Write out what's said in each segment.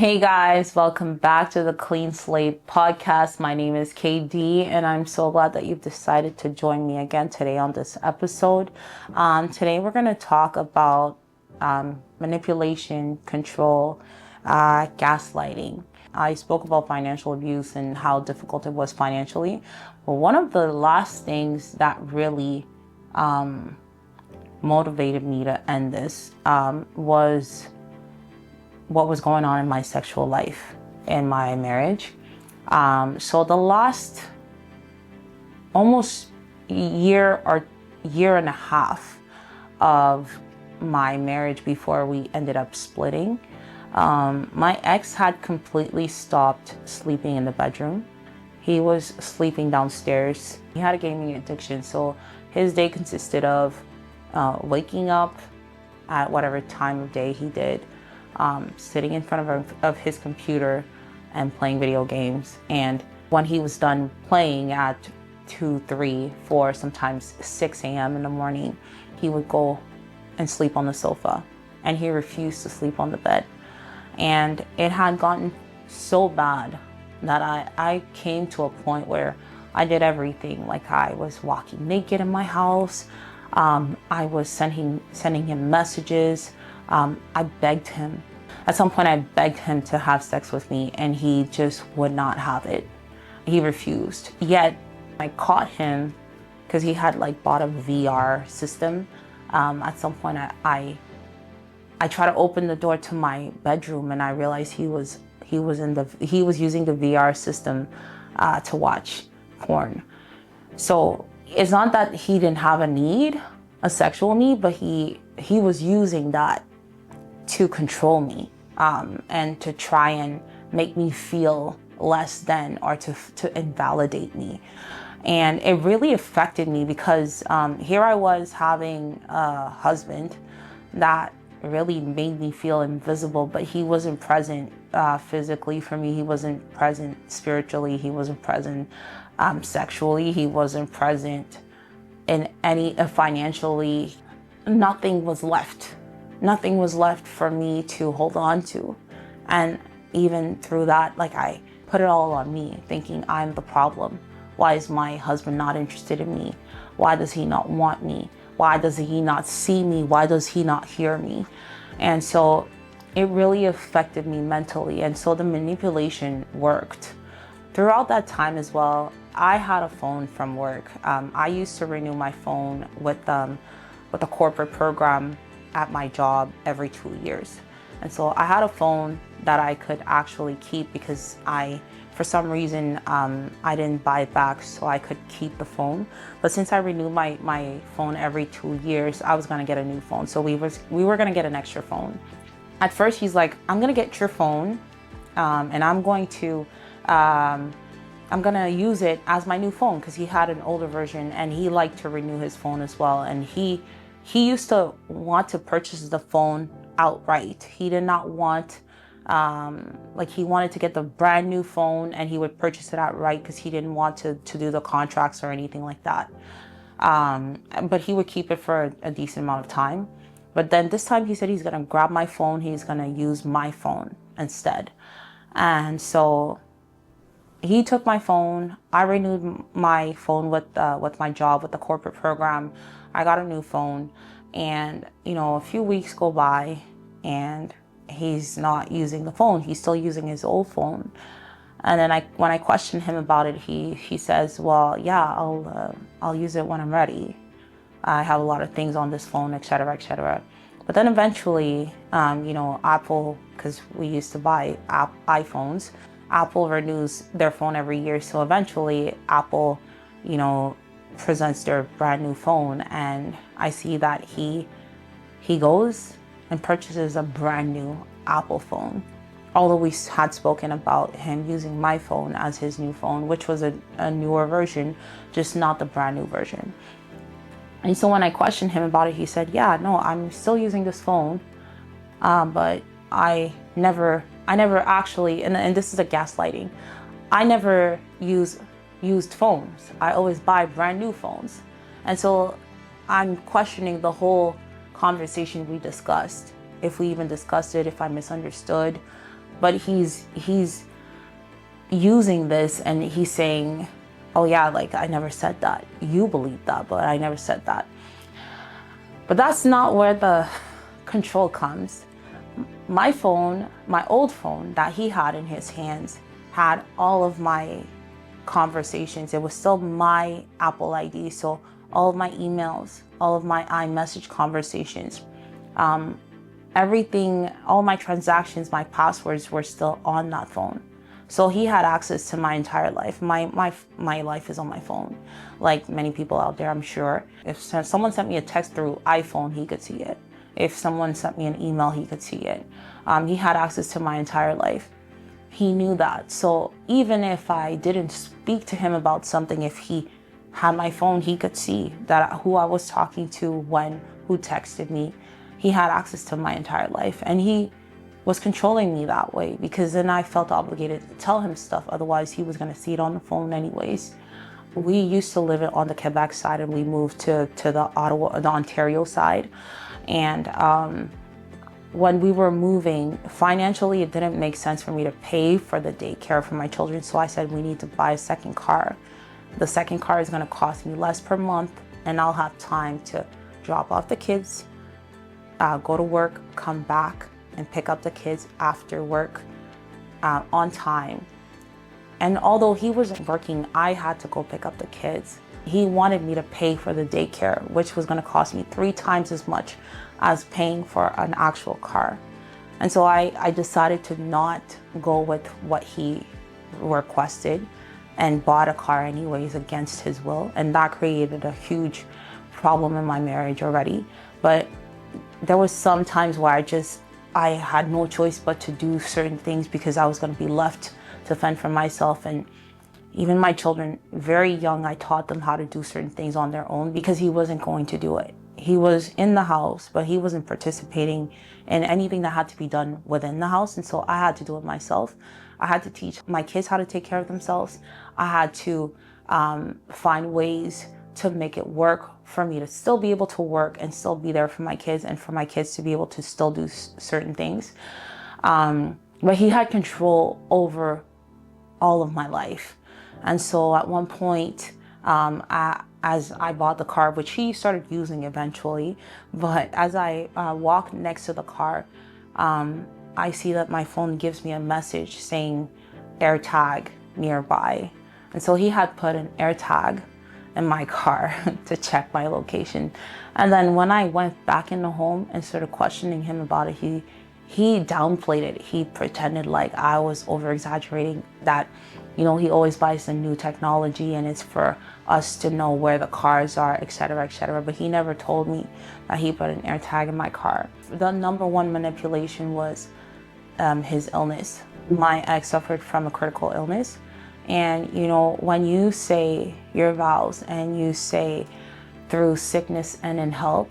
Hey guys, welcome back to the Clean Slate podcast. My name is KD, and I'm so glad that you've decided to join me again today on this episode. Today, we're going to talk about manipulation, control, gaslighting. I spoke about financial abuse and how difficult it was financially. But one of the last things that really motivated me to end this was what was going on in my sexual life in my marriage. So the last almost year or year and a half of my marriage before we ended up splitting, my ex had completely stopped sleeping in the bedroom. He was sleeping downstairs. He had a gaming addiction, so his day consisted of waking up at whatever time of day he did, sitting in front of his computer and playing video games. And when he was done playing at 2, 3, 4, sometimes 6 a.m. in the morning, he would go and sleep on the sofa. And he refused to sleep on the bed. And it had gotten so bad that I came to a point where I did everything. Like, I was walking naked in my house. I was sending him messages. I begged him. At some point, I begged him to have sex with me, and he just would not have it. He refused. Yet, I caught him because he had bought a VR system. At some point, I tried to open the door to my bedroom, and I realized he was using the VR system to watch porn. So it's not that he didn't have a sexual need, but he was using that to control me, and to try and make me feel less than, or to invalidate me. And it really affected me because here I was having a husband that really made me feel invisible, but he wasn't present physically for me. He wasn't present spiritually. He wasn't present sexually. He wasn't present in any financially. Nothing was left. Nothing was left for me to hold on to. And even through that, I put it all on me, thinking I'm the problem. Why is my husband not interested in me? Why does he not want me? Why does he not see me? Why does he not hear me? And so it really affected me mentally. And so the manipulation worked. Throughout that time as well, I had a phone from work. I used to renew my phone with a corporate program at my job every 2 years. And so I had a phone that I could actually keep because for some reason, I didn't buy it back, so I could keep the phone. But since I renewed my phone every 2 years, I was gonna get a new phone. So we were gonna get an extra phone. At first, he's like, I'm gonna get your phone, and I'm gonna use it as my new phone, because he had an older version and he liked to renew his phone as well. And he used to want to purchase the phone outright. He did not want, he wanted to get the brand new phone, and he would purchase it outright because he didn't want to do the contracts or anything like that. But he would keep it for a decent amount of time. But then this time he said he's gonna grab my phone. He's gonna use my phone instead. And so he took my phone. I renewed my phone with my job, with the corporate program. I got a new phone, and a few weeks go by, and he's not using the phone. He's still using his old phone. And then when I questioned him about it, he says, "Well, yeah, I'll use it when I'm ready. I have a lot of things on this phone, etc., etc." But then eventually, Apple, because we used to buy iPhones, Apple renews their phone every year. So eventually Apple, presents their brand new phone, and I see that he goes and purchases a brand new Apple phone. Although we had spoken about him using my phone as his new phone, which was a newer version, just not the brand new version. And so when I questioned him about it, he said, "Yeah, no, I'm still using this phone, but I never actually," and this is a gaslighting, "I never used phones. I always buy brand new phones." And so I'm questioning the whole conversation we discussed, if we even discussed it, if I misunderstood, but he's using this and he's saying, oh yeah, like I never said that. You believe that, but I never said that. But that's not where the control comes. My phone, my old phone that he had in his hands, had all of my conversations. It was still my Apple ID. So all of my emails, all of my iMessage conversations, everything, all my transactions, my passwords were still on that phone. So he had access to my entire life. My life is on my phone. Like many people out there, I'm sure. If someone sent me a text through iPhone, he could see it. If someone sent me an email, he could see it. He had access to my entire life. He knew that. So even if I didn't speak to him about something, if he had my phone, he could see that who I was talking to when, who texted me. He had access to my entire life, and he was controlling me that way because then I felt obligated to tell him stuff. Otherwise, he was going to see it on the phone anyways. We used to live on the Quebec side, and we moved to the Ontario side. And when we were moving, financially, it didn't make sense for me to pay for the daycare for my children. So I said, we need to buy a second car. The second car is going to cost me less per month, and I'll have time to drop off the kids, go to work, come back, and pick up the kids after work on time. And although he wasn't working, I had to go pick up the kids. He wanted me to pay for the daycare, which was going to cost me 3 times as much as paying for an actual car. And so I decided to not go with what he requested and bought a car anyways against his will. And that created a huge problem in my marriage already. But there was some times where I had no choice but to do certain things because I was going to be left to fend for myself. And even my children, very young, I taught them how to do certain things on their own because he wasn't going to do it. He was in the house, but he wasn't participating in anything that had to be done within the house. And so I had to do it myself. I had to teach my kids how to take care of themselves. I had to find ways to make it work for me to still be able to work and still be there for my kids, and for my kids to be able to still do certain things. But he had control over all of my life. And so at one point, as I bought the car, which he started using eventually, but as I walked next to the car, I see that my phone gives me a message saying AirTag nearby. And so he had put an AirTag in my car to check my location. And then when I went back in the home and started questioning him about it, he downplayed it. He pretended like I was over exaggerating, that, you know, he always buys the new technology and it's for us to know where the cars are, etc., etc. But he never told me that he put an AirTag in my car. The number one manipulation was his illness. My ex suffered from a critical illness. And, you know, when you say your vows and you say through sickness and in health,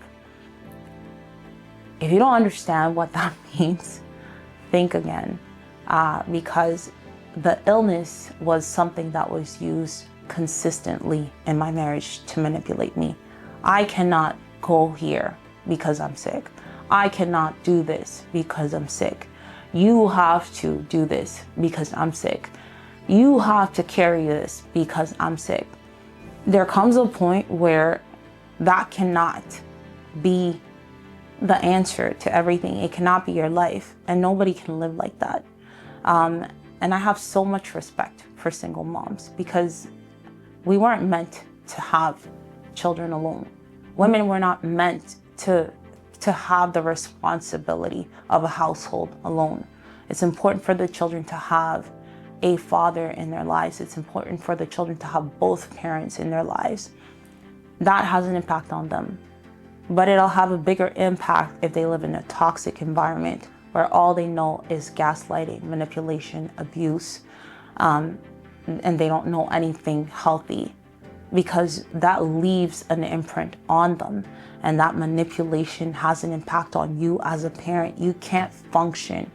if you don't understand what that means, think again, because the illness was something that was used consistently in my marriage to manipulate me. I cannot go here because I'm sick. I cannot do this because I'm sick. You have to do this because I'm sick. You have to carry this because I'm sick. There comes a point where that cannot be the answer to everything. It cannot be your life, and nobody can live like that. And I have so much respect for single moms because we weren't meant to have children alone. Women were not meant to have the responsibility of a household alone. It's important for the children to have a father in their lives. It's important for the children to have both parents in their lives. That has an impact on them. But it'll have a bigger impact if they live in a toxic environment where all they know is gaslighting, manipulation, abuse, and they don't know anything healthy, because that leaves an imprint on them, and that manipulation has an impact on you as a parent. You can't function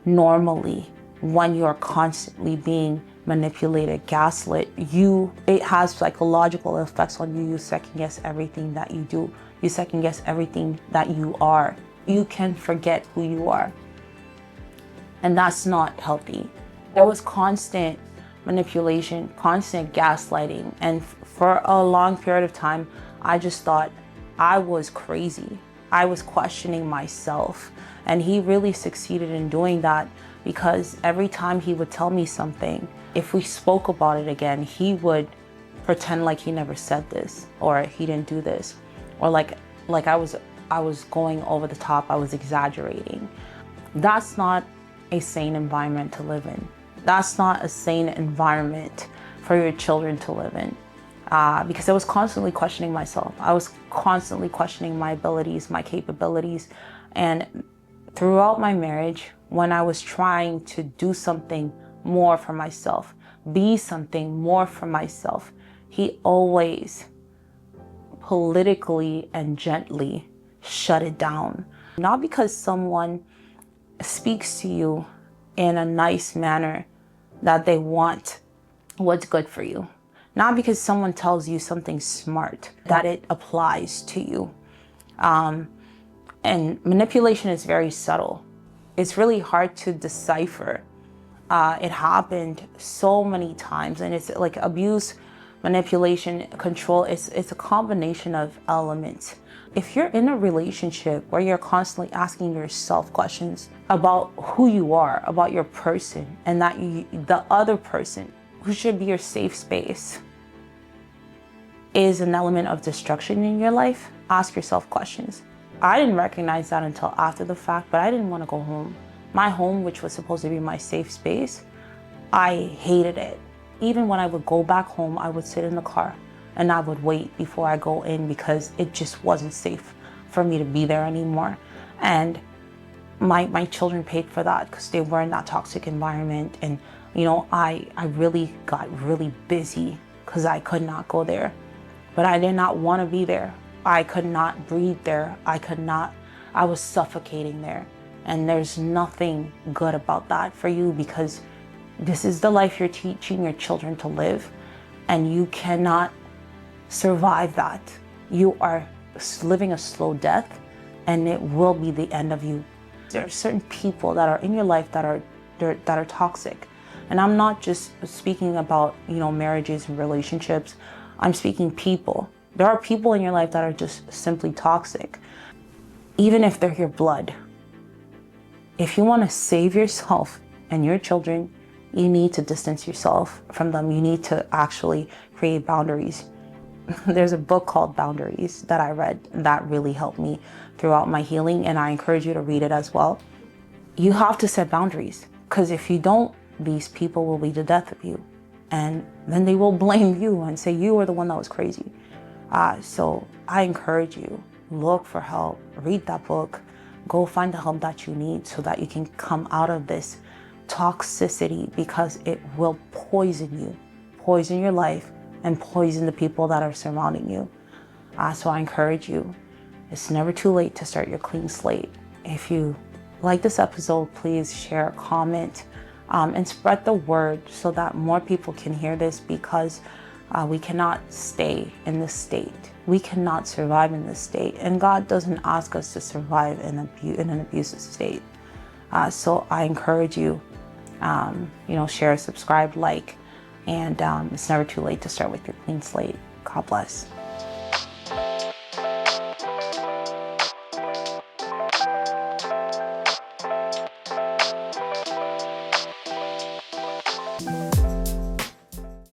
normally when you're constantly being manipulated, gaslit. It has psychological effects on you. You second guess everything that you do. You second guess everything that you are. You can forget who you are. And that's not healthy. There was constant manipulation, constant gaslighting. And for a long period of time, I just thought I was crazy. I was questioning myself. And he really succeeded in doing that, because every time he would tell me something, if we spoke about it again, he would pretend like he never said this, or he didn't do this, or like I was going over the top, I was exaggerating. That's not a sane environment to live in. That's not a sane environment for your children to live in. Because I was constantly questioning myself. I was constantly questioning my abilities, my capabilities. And throughout my marriage, when I was trying to do something more for myself, be something more for myself, he always politically and gently shut it down. Not because someone speaks to you in a nice manner that they want what's good for you. Not because someone tells you something smart that it applies to you. And manipulation is very subtle. It's really hard to decipher. It happened so many times, and it's like abuse, manipulation, control. It's a combination of elements. If you're in a relationship where you're constantly asking yourself questions about who you are, about your person, and that the other person, who should be your safe space, is an element of destruction in your life, ask yourself questions. I didn't recognize that until after the fact, but I didn't want to go home. My home, which was supposed to be my safe space, I hated it. Even when I would go back home, I would sit in the car and I would wait before I go in, because it just wasn't safe for me to be there anymore. And my children paid for that, because they were in that toxic environment. And you know, I really got really busy because I could not go there. But I did not want to be there. I could not breathe there. I was suffocating there. And there's nothing good about that for you, because this is the life you're teaching your children to live, and you cannot survive that. You are living a slow death, and it will be the end of you. There are certain people that are in your life that are toxic. And I'm not just speaking about, you know, marriages and relationships. I'm speaking people. There are people in your life that are just simply toxic, even if they're your blood. If you want to save yourself and your children, you need to distance yourself from them. You need to actually create boundaries. There's a book called Boundaries that I read that really helped me throughout my healing, and I encourage you to read it as well. You have to set boundaries, because if you don't, these people will be the death of you. And then they will blame you and say you were the one that was crazy. So I encourage you, look for help, read that book, go find the help that you need so that you can come out of this toxicity, because it will poison you, poison your life, and poison the people that are surrounding you. So I encourage you, it's never too late to start your clean slate. If you like this episode, please share, comment, and spread the word so that more people can hear this, because we cannot stay in this state. We cannot survive in this state, and God doesn't ask us to survive in an abusive state. So I encourage you, share, subscribe, like, and it's never too late to start with your clean slate. God bless.